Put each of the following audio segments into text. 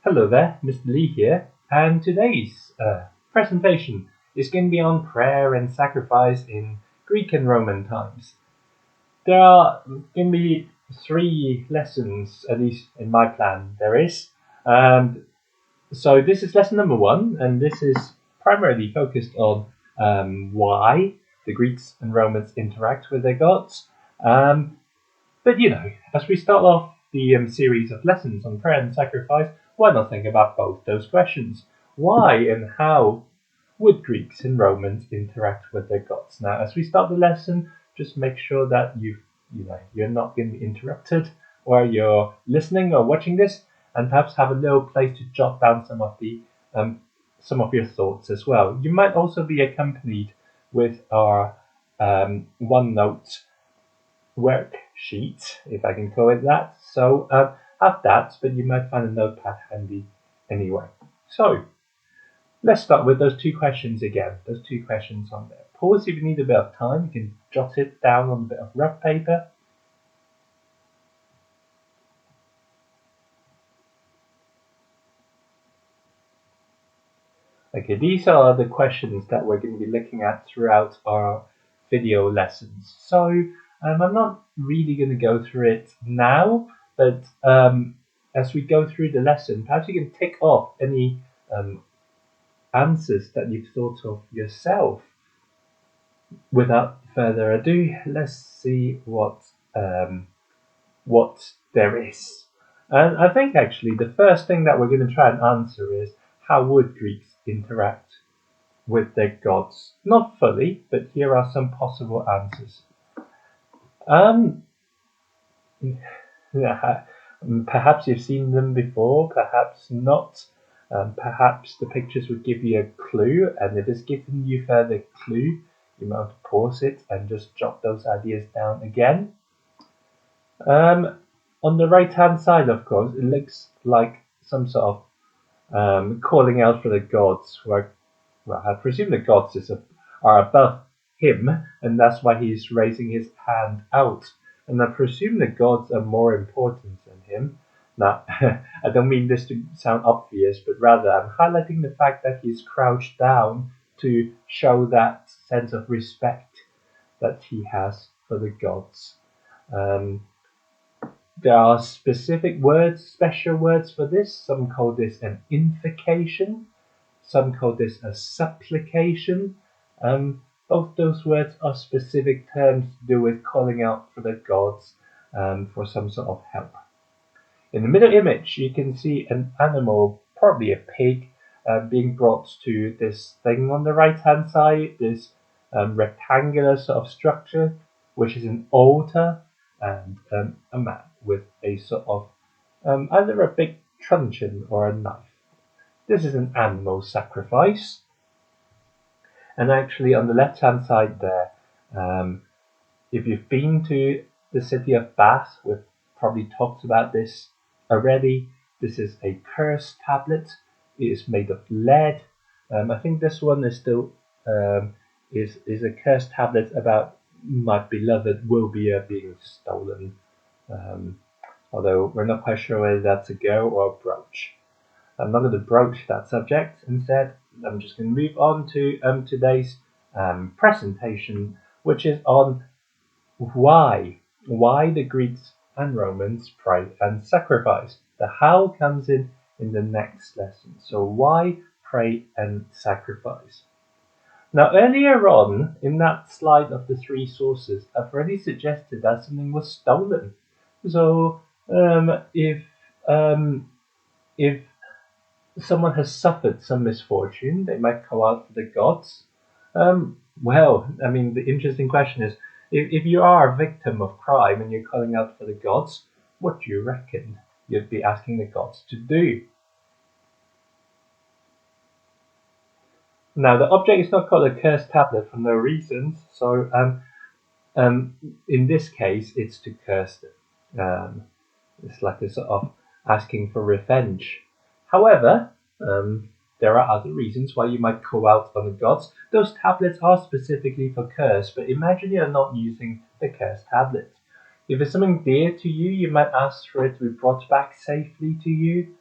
Hello there, Mr. Lee here, and today's presentation is going to be on prayer and sacrifice in Greek and Roman times. There are going to be 3 lessons, at least in my plan there is. So this is lesson number 1, and this is primarily focused on why the Greeks and Romans interact with their gods. But as we start off the series of lessons on prayer and sacrifice, why not think about both those questions? Why and how would Greeks and Romans interact with their gods? Now, as we start the lesson, just make sure that you're not going to be interrupted while you're listening or watching this, and perhaps have a little place to jot down some of your thoughts as well. You might also be accompanied with our OneNote worksheet, if I can call it that. So have that, but you might find a notepad handy anyway. So let's start with those 2 questions again. Those 2 questions on there. Pause if you need a bit of time. You can jot it down on a bit of rough paper. Okay, these are the questions that we're going to be looking at throughout our video lessons. So I'm not really going to go through it now, but as we go through the lesson, perhaps you can tick off any answers that you've thought of yourself. Without further ado, let's see what there is. And I think actually the first thing that we're going to try and answer is, how would Greeks interact with their gods? Not fully, but here are some possible answers. Perhaps you've seen them before, perhaps not. Perhaps the pictures would give you a clue, and if it's giving you further clue, you might have to pause it and just jot those ideas down again. On the right hand side, of course, it looks like some sort of calling out for the gods. Well, I presume the gods are above him, and that's why he's raising his hand out. And I presume the gods are more important than him. Now, I don't mean this to sound obvious, but rather I'm highlighting the fact that he's crouched down to show that sense of respect that he has for the gods. There are specific words, special words for this. Some call this an invocation. Some call this a supplication. Both those words are specific terms to do with calling out for the gods for some sort of help. In the middle image, you can see an animal, probably a pig, being brought to this thing on the right-hand side, this rectangular sort of structure, which is an altar, and a man with a sort of either a big truncheon or a knife. This is an animal sacrifice. And actually on the left hand side there, if you've been to the city of Bath, we've probably talked about this already. This is a curse tablet. It is made of lead. I think this one is still is a curse tablet about my beloved Wilbur being stolen. Although we're not quite sure whether that's a girl or a brooch. I'm not going to broach that subject. Instead, I'm just going to move on to today's presentation, which is on why the Greeks and Romans pray and sacrifice. The how comes in the next lesson. So why pray and sacrifice? Now, earlier on in that slide of the 3 sources, I've already suggested that something was stolen. So if someone has suffered some misfortune, they might call out for the gods. Well, I mean, the interesting question is, if you are a victim of crime and you're calling out for the gods, what do you reckon you'd be asking the gods to do? Now, the object is not called a cursed tablet for no reason, so in this case, it's to curse them. It's like a sort of asking for revenge. However, there are other reasons why you might call out on the gods. Those tablets are specifically for curse, but imagine you're not using the curse tablet. If it's something dear to you, you might ask for it to be brought back safely to you.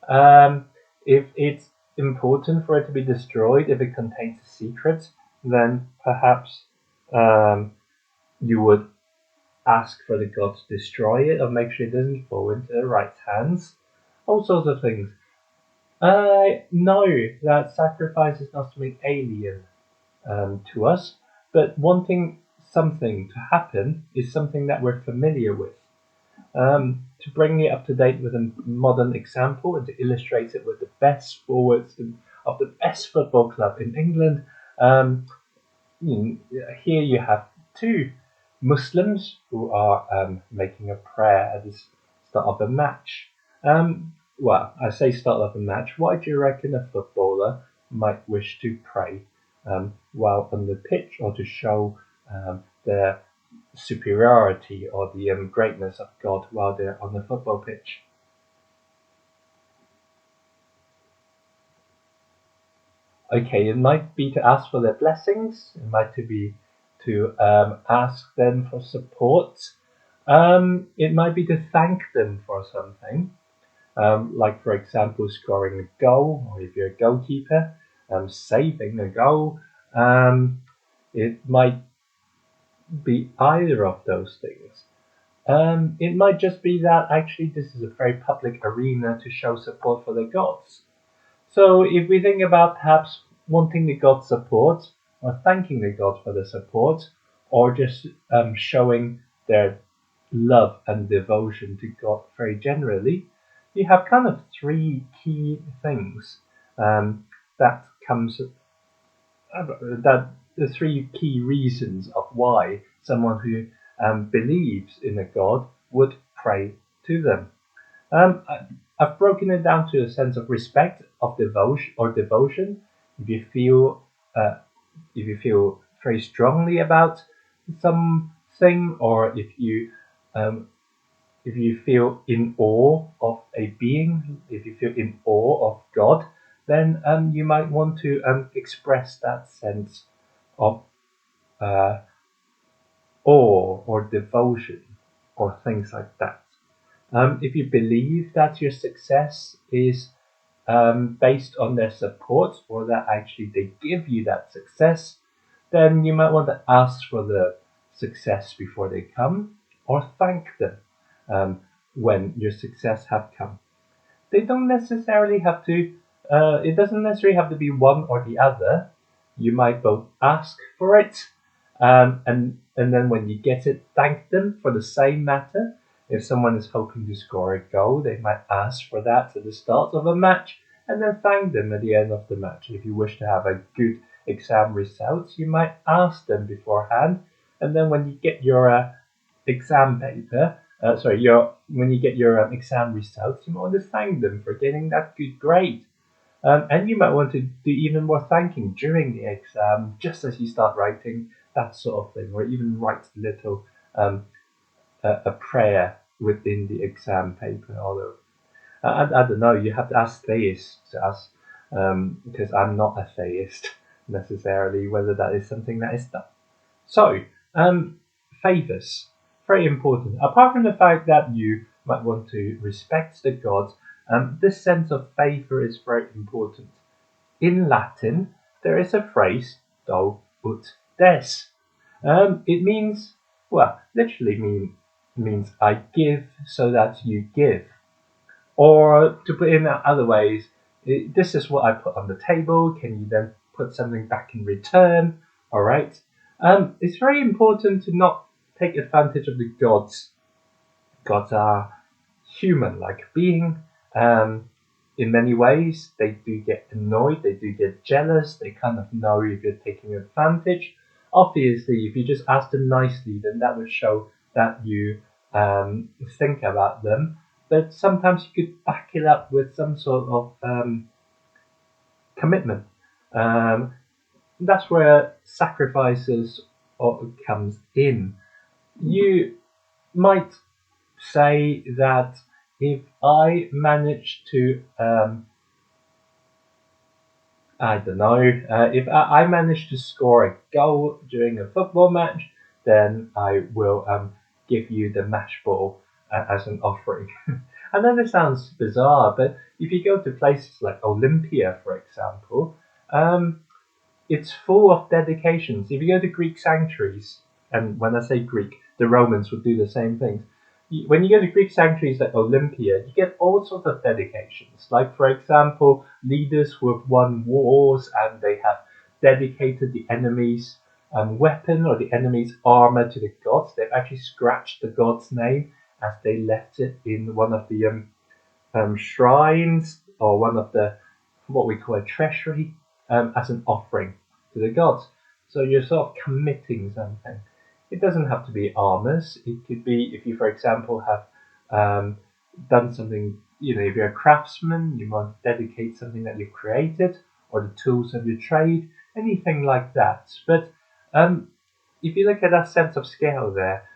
Um, if it's important for it to be destroyed, if it contains a secret, then perhaps um, you would ask for the god to destroy it or make sure it doesn't fall into the right hands. All sorts of things. I know that sacrifice is not something alien to us, but wanting something to happen is something that we're familiar with. To bring it up to date with a modern example and to illustrate it with the best forwards of the best football club in England, um, here you have two Muslims who are making a prayer at the start of a match. Well, I say start of a match. Why do you reckon a footballer might wish to pray while on the pitch, or to show their superiority or the greatness of God while they're on the football pitch? Okay, it might be to ask for their blessings. It might be to ask them for support. It might be to thank them for something, like for example, scoring a goal, or if you're a goalkeeper, saving a goal. It might be either of those things. It might just be that actually this is a very public arena to show support for the gods. So if we think about perhaps wanting the god's support, or thanking the god for the support, or just showing their love and devotion to God very generally, you have kind of three key things um, that comes that the three key reasons of why someone who believes in a god would pray to them. I've broken it down to a sense of respect, of devotion. If you feel uh, if you feel very strongly about something, or um, if you feel in awe of a being, if you feel in awe of God, then you might want to express that sense of uh, awe or devotion or things like that. If you believe that your success is based on their support, or that actually they give you that success, then you might want to ask for the success before they come, or thank them when your success have come. They don't necessarily have to. It doesn't necessarily have to be one or the other. You might both ask for it, and then when you get it, thank them for the same matter. If someone is hoping to score a goal, they might ask for that at the start of a match, and then thank them at the end of the match. If you wish to have a good exam results, you might ask them beforehand, and then when you get your exam paper, sorry, your when you get your exam results, you might want to thank them for getting that good grade. And you might want to do even more thanking during the exam, just as you start writing, that sort of thing, or even write a little a prayer within the exam paper. Although I don't know, you have to ask theists to ask, because I'm not a theist necessarily, whether that is something that is done. So, favors, very important. Apart from the fact that you might want to respect the gods, this sense of favor is very important. In Latin, there is a phrase, do ut des. It means, well, literally means I give so that you give. Or to put it in other ways, this is what I put on the table. Can you then put something back in return? All right. It's very important to not take advantage of the gods. Gods are human-like being. In many ways, they do get annoyed. They do get jealous. They kind of know if you're taking advantage. Obviously, if you just ask them nicely, then that would show that you think about them. But sometimes you could back it up with some sort of commitment. Um, that's where sacrifices comes in. You might say that if I manage to, I don't know, if I manage to score a goal during a football match, then I will give you the match ball as an offering. I know this sounds bizarre, but if you go to places like Olympia, for example, it's full of dedications. If you go to Greek sanctuaries, and when I say Greek, the Romans would do the same things. When you go to Greek sanctuaries like Olympia, you get all sorts of dedications. Like, for example, leaders who have won wars and they have dedicated the enemy's weapon or the enemy's armor to the gods. They've actually scratched the god's name as they left it in one of the shrines or one of the what we call a treasury as an offering to the gods. So you're sort of committing something. It doesn't have to be armors. It could be if you, for example, have done something. If you're a craftsman, you might dedicate something that you've created or the tools of your trade, anything like that. But if you look at that sense of scale there,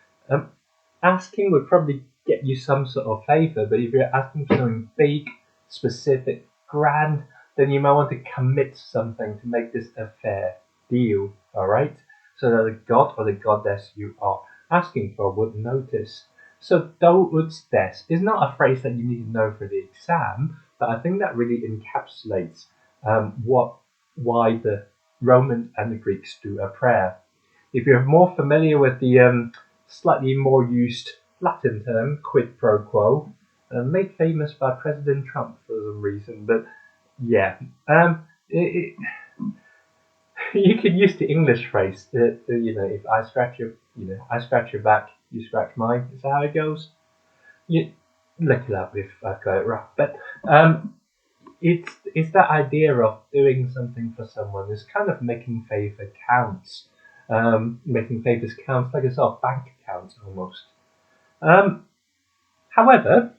asking would probably get you some sort of favor, but if you're asking for something big, specific, grand, then you might want to commit something to make this a fair deal, all right? So that the god or the goddess you are asking for would notice. So do ut des is not a phrase that you need to know for the exam, but I think that really encapsulates why the Romans and the Greeks do a prayer. If you're more familiar with the slightly more used Latin term, quid pro quo, made famous by President Trump for some reason, but yeah, you could use the English phrase, if I scratch your back, you scratch mine. Is that how it goes? You look it up if I've got it right. But it's that idea of doing something for someone. It's kind of making favor counts. Making favors counts like a sort of bank account almost. However,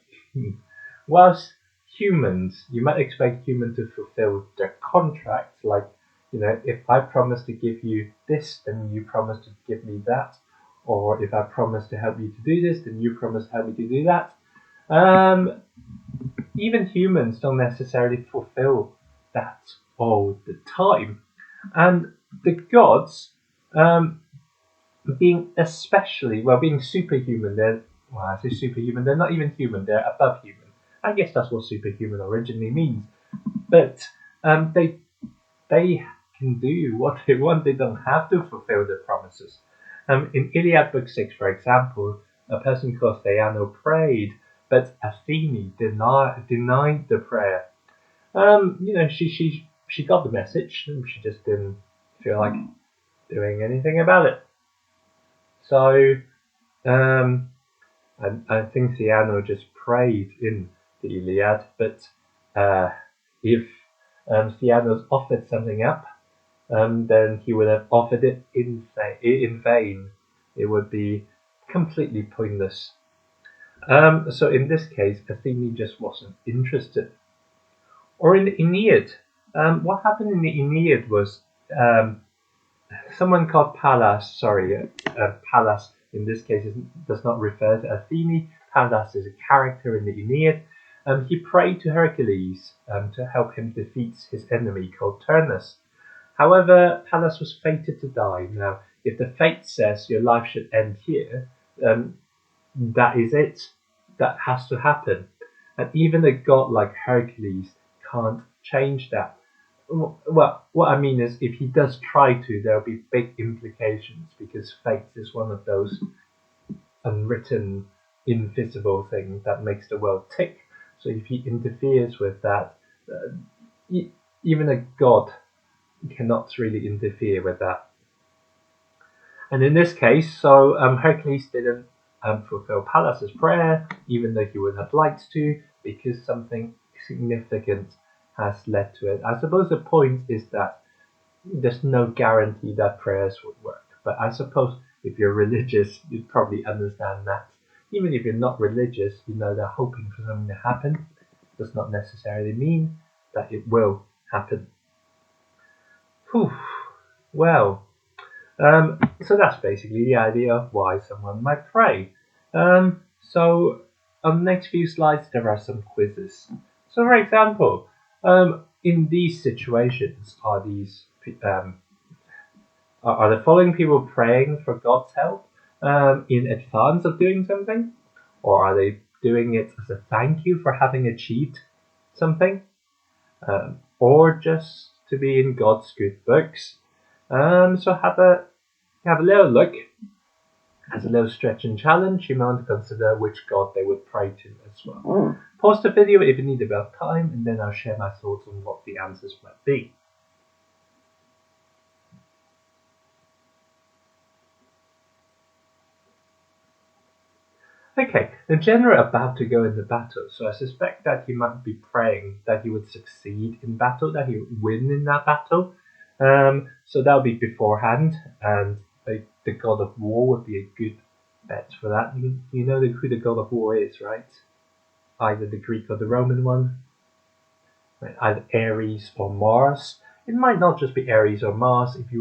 whilst humans, you might expect humans to fulfill their contracts, like, if I promise to give you this, then you promise to give me that. Or if I promise to help you to do this, then you promise to help me to do that. Even humans don't necessarily fulfill that all the time. And the gods, being superhuman, I say superhuman, they're not even human, they're above human. I guess that's what superhuman originally means. But they can do what they want, they don't have to fulfill their promises. In Iliad Book 6, for example, a person called Theano prayed, but Athene denied the prayer. She got the message, she just didn't feel like doing anything about it. So I think Theano just prayed in the Iliad, but if Theano's offered something up, then he would have offered it in vain. It would be completely pointless. So in this case, Athene just wasn't interested. Or in the Aeneid, what happened in the Aeneid was someone called Pallas. Pallas in this case does not refer to Athene. Pallas is a character in the Aeneid. He prayed to Hercules to help him defeat his enemy called Turnus. However, Pallas was fated to die. Now, if the fate says your life should end here, that is it. That has to happen. And even a god like Hercules can't change that. Well, what I mean is, if he does try to, there'll be big implications because fate is one of those unwritten, invisible things that makes the world tick. So if he interferes with that, even a god cannot really interfere with that. And in this case, so Hercules didn't fulfill Pallas's prayer, even though he would have liked to, because something significant has led to it. I suppose the point is that there's no guarantee that prayers would work. But I suppose if you're religious, you'd probably understand that. Even if you're not religious, you know that hoping for something to happen does not necessarily mean that it will happen. Whew. Well, so that's basically the idea of why someone might pray. So on the next few slides, there are some quizzes. So for example, in these situations, are the following people praying for God's help in advance of doing something? Or are they doing it as a thank you for having achieved something, or just to be in God's good books. So have a little look. As a little stretch and challenge, you might consider which god they would pray to as well. Pause the video if you need a bit of time, and then I'll share my thoughts on what the answers might be. Okay, the general are about to go into battle, so I suspect that he might be praying that he would succeed in battle, that he would win in that battle. So that'll be beforehand, and the god of war would be a good bet for that. You know who the god of war is, right? Either the Greek or the Roman one, right? Either Ares or Mars. It might not just be Ares or Mars. If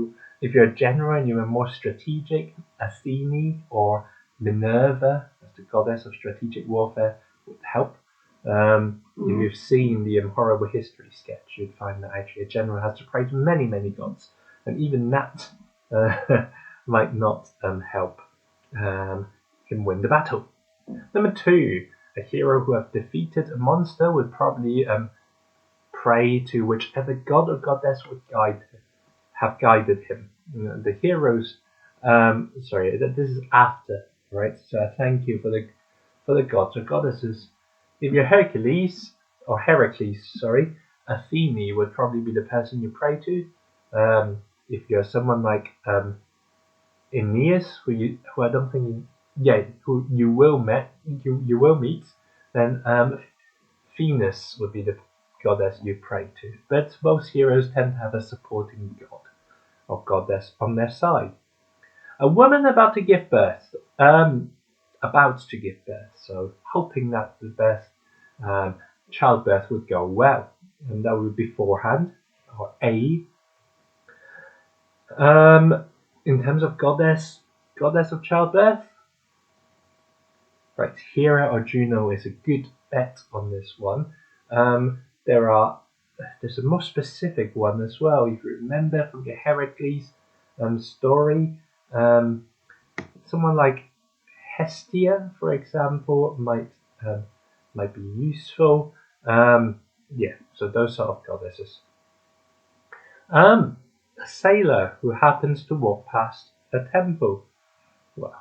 you're a general and you're more strategic, Athene or Minerva, as the goddess of strategic warfare, would help. If you've seen the Horrible History sketch, you'd find that actually a general has to pray to many, many gods, and even that might not help him win the battle. Number 2, a hero who has defeated a monster would probably pray to whichever god or goddess would have guided him. The heroes, this is after, right? So thank you for the gods or goddesses. If you're Heracles, Athene would probably be the person you pray to. If you're someone like Aeneas, who I don't think who you will meet, then Venus would be the goddess you pray to. But most heroes tend to have a supporting god or goddess on their side. A woman about to give birth, so hoping that the childbirth would go well, and that would be beforehand, or A. In terms of goddess of childbirth, right, Hera or Juno is a good bet on this one. There's a more specific one as well. If you remember from the Heracles story, someone like Hestia, for example, might be useful. So those sort of goddesses. A sailor who happens to walk past a temple. Well,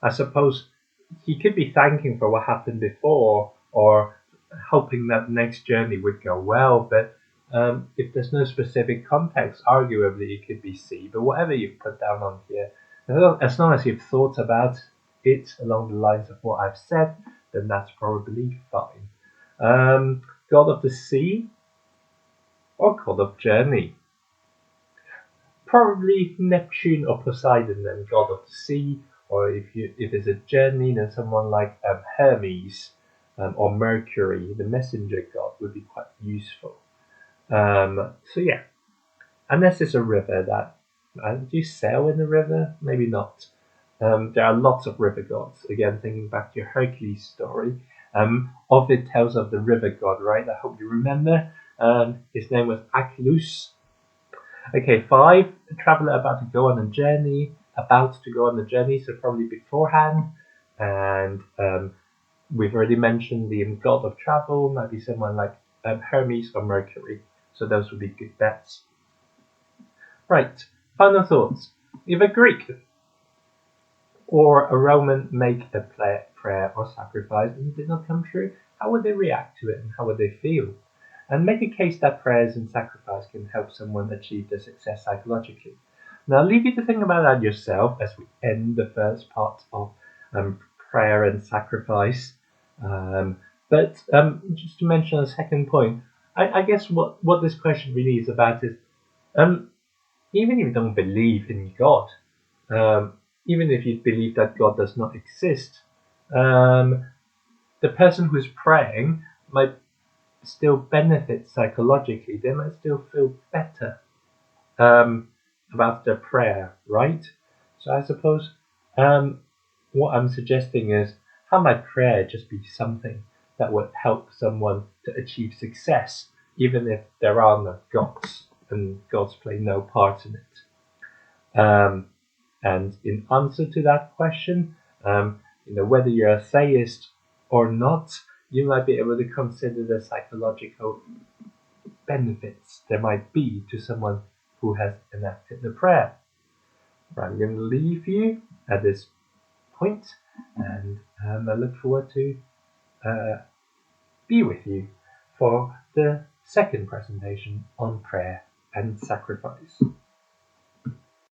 I suppose he could be thanking for what happened before, or hoping that the next journey would go well, but if there's no specific context, arguably it could be C. But whatever you've put down on here, as long as you've thought about it along the lines of what I've said, then that's probably fine. God of the sea or God of journey? Probably Neptune or Poseidon, then God of the sea. Or if it's a journey, then someone like Hermes or Mercury, the messenger god, would be quite useful. Unless it's a river, do you sail in the river? Maybe not. There are lots of river gods. Again, thinking back to your Hercules story, Ovid tells of the river god, right? I hope you remember. His name was Achelous. Okay, 5, a traveler about to go on a journey. So probably beforehand. And we've already mentioned the god of travel, might be someone like Hermes or Mercury. So those would be good bets. Right, final thoughts. If a Greek or a Roman make a prayer or sacrifice and it did not come true, how would they react to it and how would they feel? And make a case that prayers and sacrifice can help someone achieve their success psychologically. Now, I'll leave you to think about that yourself as we end the first part of prayer and sacrifice. But just to mention a second point, I guess what this question really is about is, even if you don't believe in God, even if you believe that God does not exist, the person who's praying might still benefit psychologically. They might still feel better about their prayer, right? So I suppose what I'm suggesting is, how might prayer just be something that would help someone to achieve success, even if there are no gods and gods play no part in it? And in answer to that question, whether you're a theist or not, you might be able to consider the psychological benefits there might be to someone who has enacted the prayer. I'm going to leave you at this point, and I look forward to be with you for the second presentation on prayer and sacrifice.